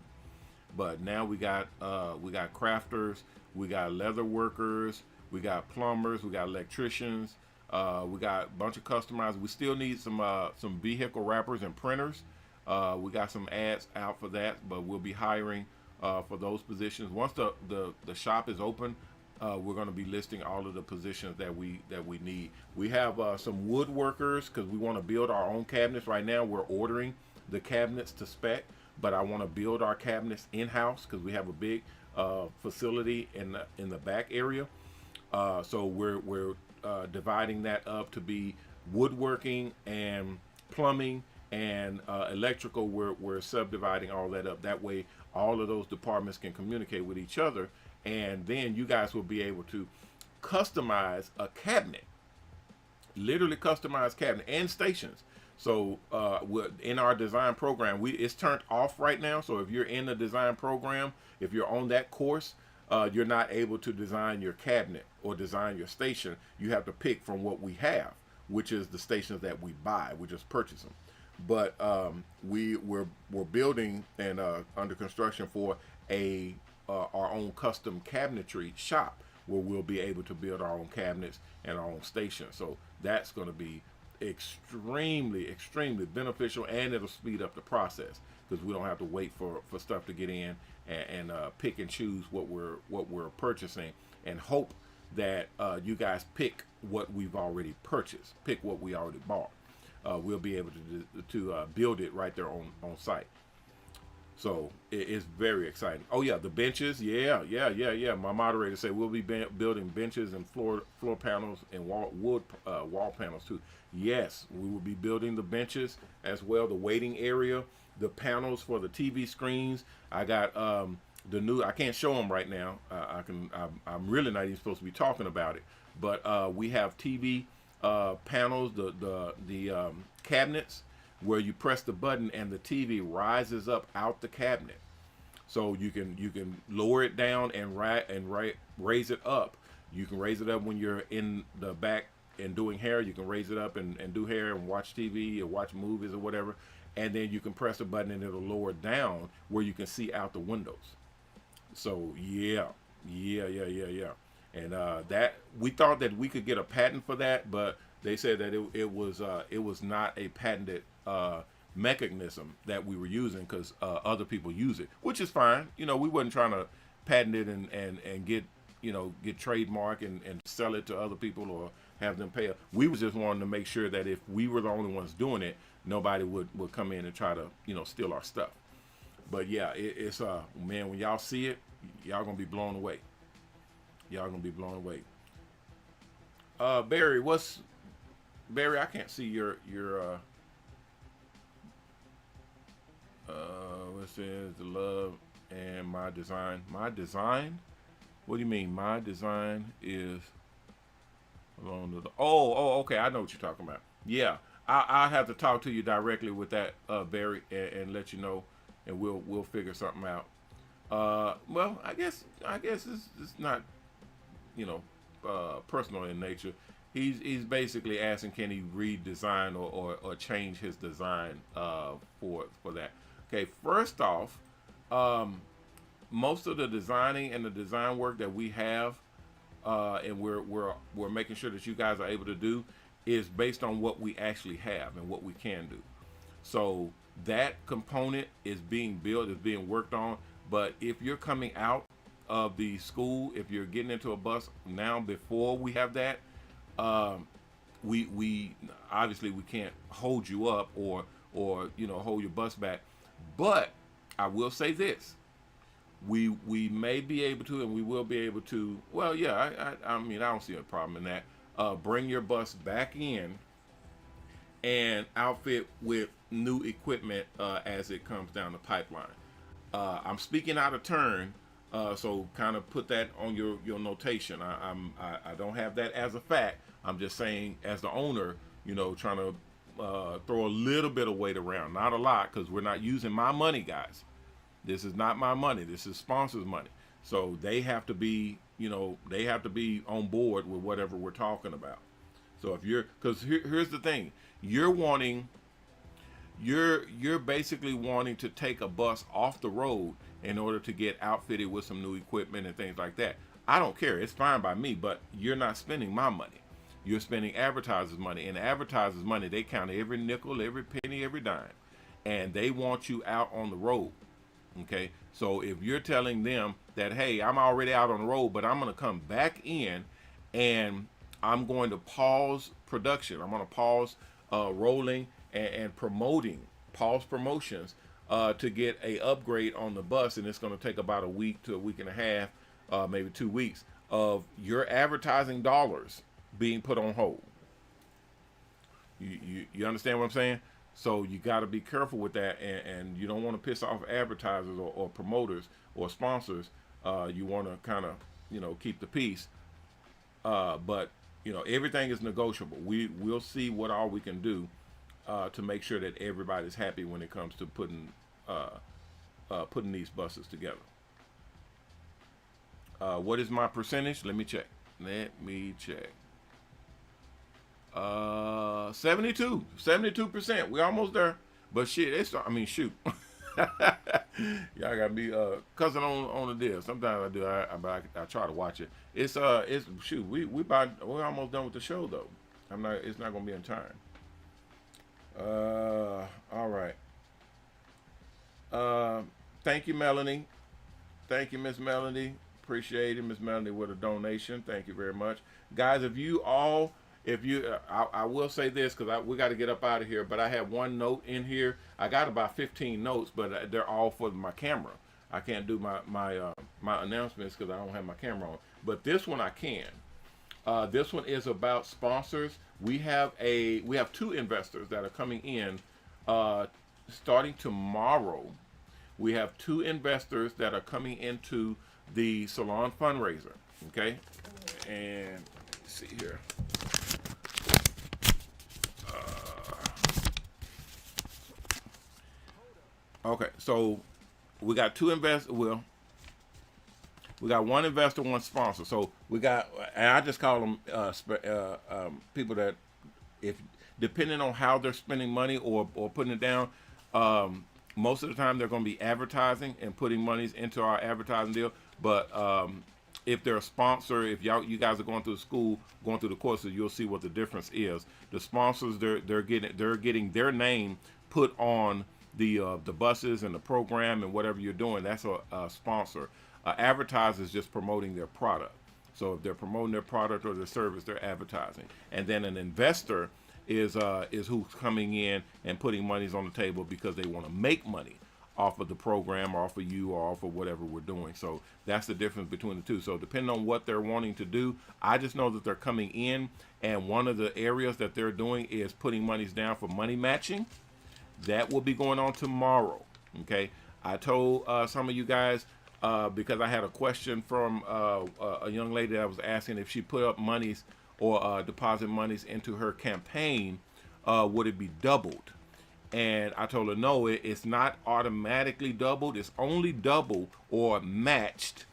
Speaker 1: But now we got crafters, we got leather workers, we got plumbers, we got electricians. We got a bunch of customizers. We still need some vehicle wrappers and printers. We got some ads out for that, but we'll be hiring for those positions. Once the shop is open, we're going to be listing all of the positions that we need. We have some woodworkers because we want to build our own cabinets. Right now, we're ordering the cabinets to spec, but I want to build our cabinets in-house because we have a big facility in the back area. So we're dividing that up to be woodworking and plumbing and electrical. We're subdividing all that up. That way all of those departments can communicate with each other, and then you guys will be able to customize a cabinet, literally customized cabinet and stations. So in our design program, it's turned off right now. So if you're in the design program, if you're on that course, you're not able to design your cabinet or design your station. You have to pick from what we have, which is the stations that we buy. We just purchase them. But we're building and under construction for our own custom cabinetry shop, where we'll be able to build our own cabinets and our own stations. So that's going to be extremely beneficial, and it'll speed up the process because we don't have to wait for stuff to get in and pick and choose what we're purchasing, and hope that you guys pick what we've already purchased, pick what we already bought. We'll be able to build it right there on site. So it's very exciting. Oh yeah, the benches, yeah. My moderator said we'll be building benches and floor panels and wood wall panels too. Yes, we will be building the benches as well, the waiting area, the panels for the TV screens. I got the new. I can't show them right now. I'm really not even supposed to be talking about it, but we have TV panels, the cabinets, where you press the button and the TV rises up out the cabinet. So you can lower it down and raise it up. You can raise it up when you're in the back and doing hair. You can raise it up and do hair and watch TV or watch movies or whatever. And then you can press a button and it'll lower it down where you can see out the windows. So yeah. And that, we thought that we could get a patent for that, but they said that it was not a patented mechanism that we were using, because other people use it, which is fine. We wasn't trying to patent it and get trademark and sell it to other people or have them pay. We was just wanting to make sure that if we were the only ones doing it, nobody would come in and try to steal our stuff. But yeah, it's man, when y'all see it, y'all gonna be blown away. Barry, I can't see your what says the love and my design. My design? What do you mean? My design is along the. Oh, okay. I know what you're talking about. Yeah, I'll have to talk to you directly with that, Barry, and let you know, and we'll figure something out. Well, I guess it's not, personal in nature. He's basically asking, can he redesign or change his design for that. Okay, first off, most of the designing and the design work that we have, and we're making sure that you guys are able to do, is based on what we actually have and what we can do. So that component is being built, is being worked on. But if you're coming out of the school, if you're getting into a bus now before we have that, we obviously we can't hold you up or hold your bus back. But I will say this: we may be able to, and we will be able to. Well, yeah, I mean, I don't see a problem in that. Bring your bus back in and outfit with new equipment as it comes down the pipeline. I'm speaking out of turn, so kind of put that on your notation. I don't have that as a fact. I'm just saying, as the owner, trying to throw a little bit of weight around, not a lot, because we're not using my money, guys. This is not my money. This is sponsors' money. So they have to be, on board with whatever we're talking about. So if because here's the thing, you're basically wanting to take a bus off the road in order to get outfitted with some new equipment and things like that. I don't care. It's fine by me, but you're not spending my money. You're spending advertisers' money, and advertisers' money, they count every nickel, every penny, every dime, and they want you out on the road. Okay, so if you're telling them that, hey, I'm already out on the road, but I'm going to come back in and I'm going to pause production. I'm going to pause rolling and promoting, pause promotions to get a upgrade on the bus, and it's going to take about a week to a week and a half, maybe 2 weeks of your advertising dollars being put on hold. You understand what I'm saying? So you got to be careful with that, and you don't want to piss off advertisers or promoters or sponsors. You want to kind of keep the peace. But you know, everything is negotiable. We'll see what all we can do to make sure that everybody's happy when it comes to putting these buses together. What is my percentage? Let me check. 72%. We're almost there. But shit, I mean, shoot. Y'all gotta be cousin on the deal. Sometimes I do. I try to watch it. It's shoot. We're almost done with the show though. It's not gonna be in time. All right. Thank you, Melanie. Thank you, Miss Melanie. Appreciate it, Miss Melanie, with a donation. Thank you very much, guys. I will say this because we got to get up out of here. But I have one note in here. I got about 15 notes, but they're all for my camera. I can't do my announcements because I don't have my camera on. But this one I can. This one is about sponsors. We have 2 investors that are coming in starting tomorrow. We have 2 investors that are coming into the salon fundraiser. Okay, and let's see here. Okay, so we got 2 investors. Well, we got 1 investor, 1 sponsor. So we got, and I just call them people that, if depending on how they're spending money or putting it down, most of the time they're going to be advertising and putting monies into our advertising deal. But if they're a sponsor, if you guys are going through school, going through the courses, you'll see what the difference is. The sponsors, they're getting their name put on the buses and the program and whatever you're doing. That's a sponsor. Advertiser is just promoting their product. So if they're promoting their product or their service, they're advertising. And then an investor is who's coming in and putting monies on the table because they want to make money off of the program, or off of you, or off of whatever we're doing. So that's the difference between the two. So depending on what they're wanting to do, I just know that they're coming in, and one of the areas that they're doing is putting monies down for money matching. That will be going on tomorrow. Okay, I told some of you guys because I had a question from a young lady that was asking if she put up monies or deposit monies into her campaign, would it be doubled? And I told her no, it's not automatically doubled. It's only doubled or matched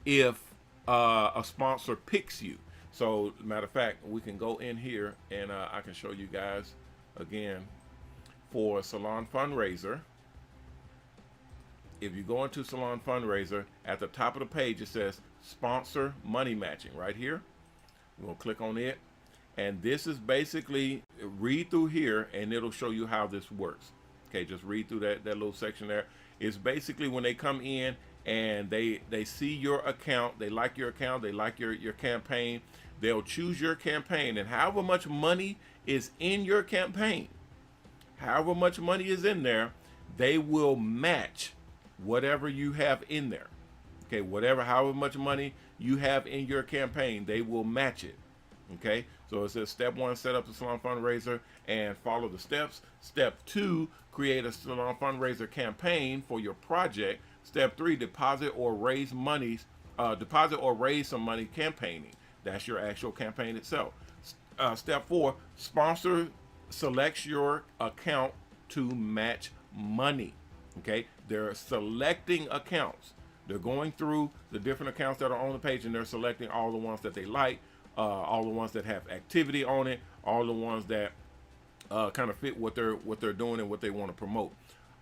Speaker 1: if a sponsor picks you. So matter of fact, we can go in here and I can show you guys again. For Salon Fundraiser, if you go into Salon Fundraiser, at the top of the page it says Sponsor Money Matching right here. We'll click on it, and this is basically, read through here and it'll show you how this works. Okay, just read through that little section there. It's basically when they come in and they see your account, they like your account, they like your campaign, they'll choose your campaign, and however much money is in your campaign, however much money is in there, they will match whatever you have in there. Okay, however much money you have in your campaign, they will match it. Okay, so it says step 1, set up the salon fundraiser and follow the steps. Step 2, create a salon fundraiser campaign for your project. Step 3, deposit or raise some money campaigning. That's your actual campaign itself. Step 4, sponsor selects your account to match money. Okay, they're selecting accounts. They're going through the different accounts that are on the page, and they're selecting all the ones that they like, all the ones that have activity on it, all the ones that kind of fit what they're doing and what they want to promote.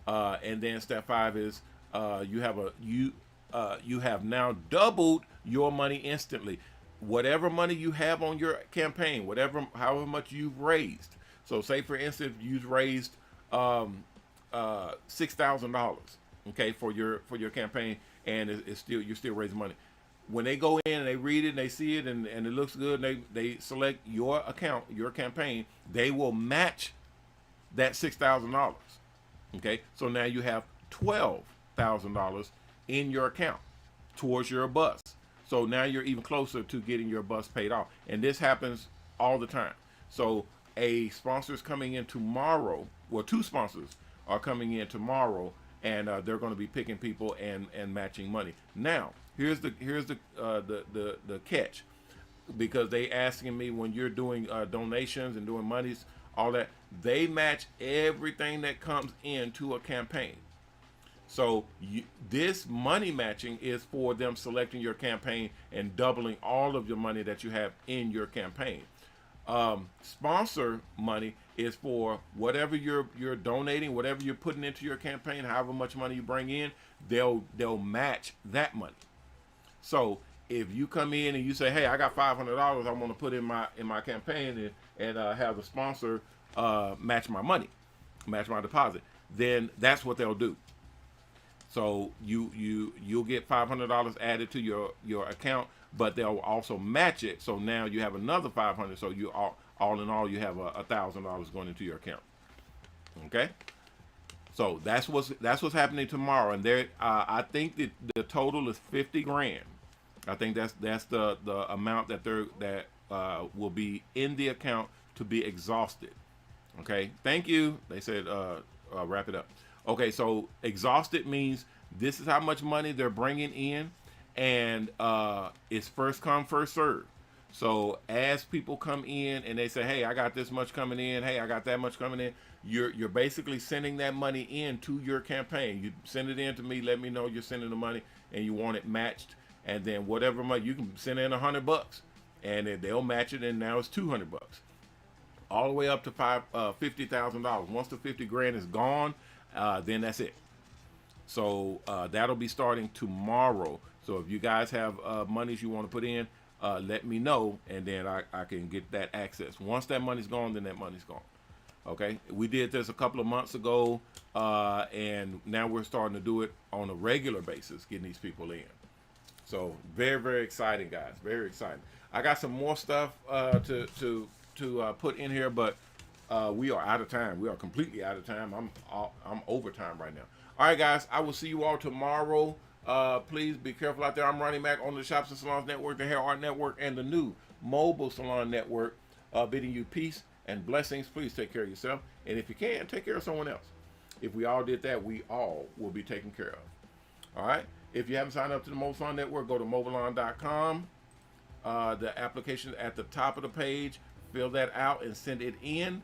Speaker 1: And then step 5 is you have now doubled your money instantly. Whatever money you have on your campaign, however much you've raised. So say for instance you've raised $6,000, okay, for your campaign, and you're still raising money. When they go in and they read it and they see it and it looks good, and they select your account, your campaign, they will match that $6,000. Okay, so now you have $12,000 in your account towards your bus. So now you're even closer to getting your bus paid off, and this happens all the time. So a sponsor is coming in tomorrow. Well, 2 sponsors are coming in tomorrow, and they're going to be picking people and matching money. Now, here's the catch. because they asking me when you're doing donations and doing monies, all that, they match everything that comes into a campaign. So this money matching is for them selecting your campaign and doubling all of your money that you have in your campaign. Sponsor money is for whatever you're donating, whatever you're putting into your campaign, however much money you bring in, they'll match that money. So if you come in and you say, hey, I got $500 I want to put in my campaign and have the sponsor match my money, match my deposit, then that's what they'll do. So you'll get $500 added to your account, but they'll also match it. So now you have another $500. So you all in all, you have $1,000 going into your account. Okay. So that's what's happening tomorrow, and there I think that the total is 50 grand. I think that's the amount that will be in the account to be exhausted. Okay. Thank you. They said wrap it up. Okay, so exhausted means this is how much money they're bringing in, and it's first come, first serve. So as people come in and they say, hey, I got this much coming in, hey, I got that much coming in, you're basically sending that money in to your campaign. You send it in to me, let me know you're sending the money and you want it matched, and then whatever money, you can send in $100, and they'll match it, and now it's $200, all the way up to $50,000. Once the 50 grand is gone, then that's it. So that'll be starting tomorrow. So if you guys have monies you want to put in, let me know, and then I can get that access. Once that money's gone, then that money's gone. Okay, we did this a couple of months ago, and now we're starting to do it on a regular basis, getting these people in. So very, very exciting, guys. Very exciting. I got some more stuff to put in here, but we are out of time. We are completely out of time. I'm overtime right now. All right, guys. I will see you all tomorrow. Please be careful out there. I'm Ronnie Mac on the Shops and Salons Network, the HairArt Network, and the new Mobile Salon Network. Bidding you peace and blessings. Please take care of yourself, and if you can, take care of someone else. If we all did that, we all will be taken care of. All right. If you haven't signed up to the Mobile Salon Network, go to MOBALON.com. The application at the top of the page. Fill that out and send it in,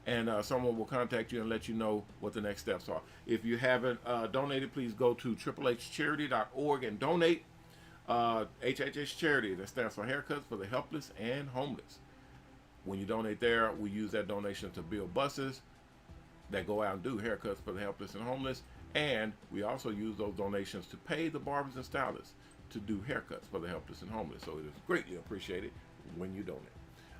Speaker 1: and someone will contact you and let you know what the next steps are. If you haven't donated, please go to triplehcharity.org and donate. HHH Charity, that stands for Haircuts for the Helpless and Homeless. When you donate there, we use that donation to build buses that go out and do haircuts for the helpless and homeless, and we also use those donations to pay the barbers and stylists to do haircuts for the helpless and homeless. So it is greatly appreciated when you donate.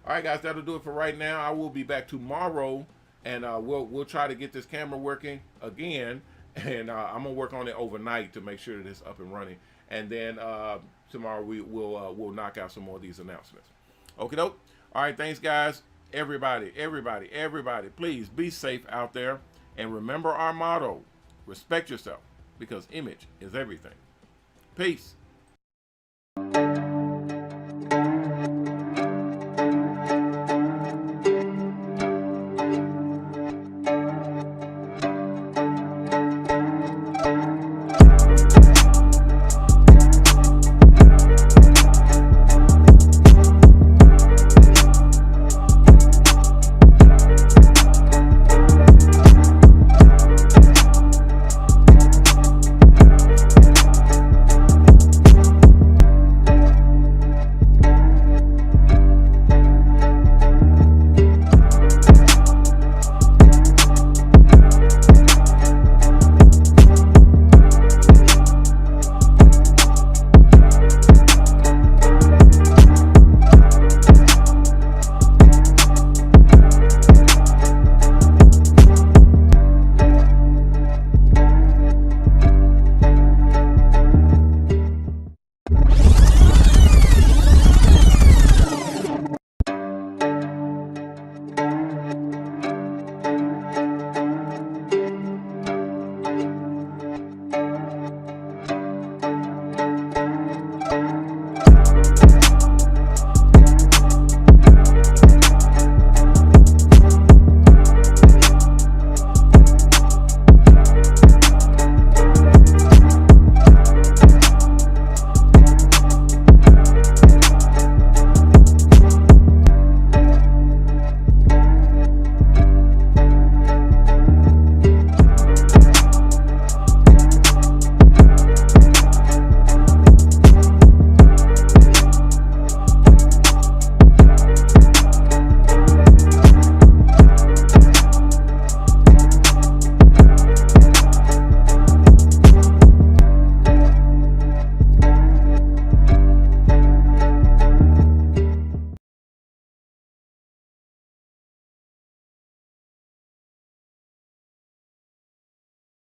Speaker 1: All right, guys, that'll do it for right now. I will be back tomorrow, and we'll try to get this camera working again, and I'm gonna work on it overnight to make sure that it's up and running. And then tomorrow we'll knock out some more of these announcements. Okay, doke. All right, thanks, guys. Everybody, please be safe out there, and remember our motto: respect yourself, because image is everything. Peace.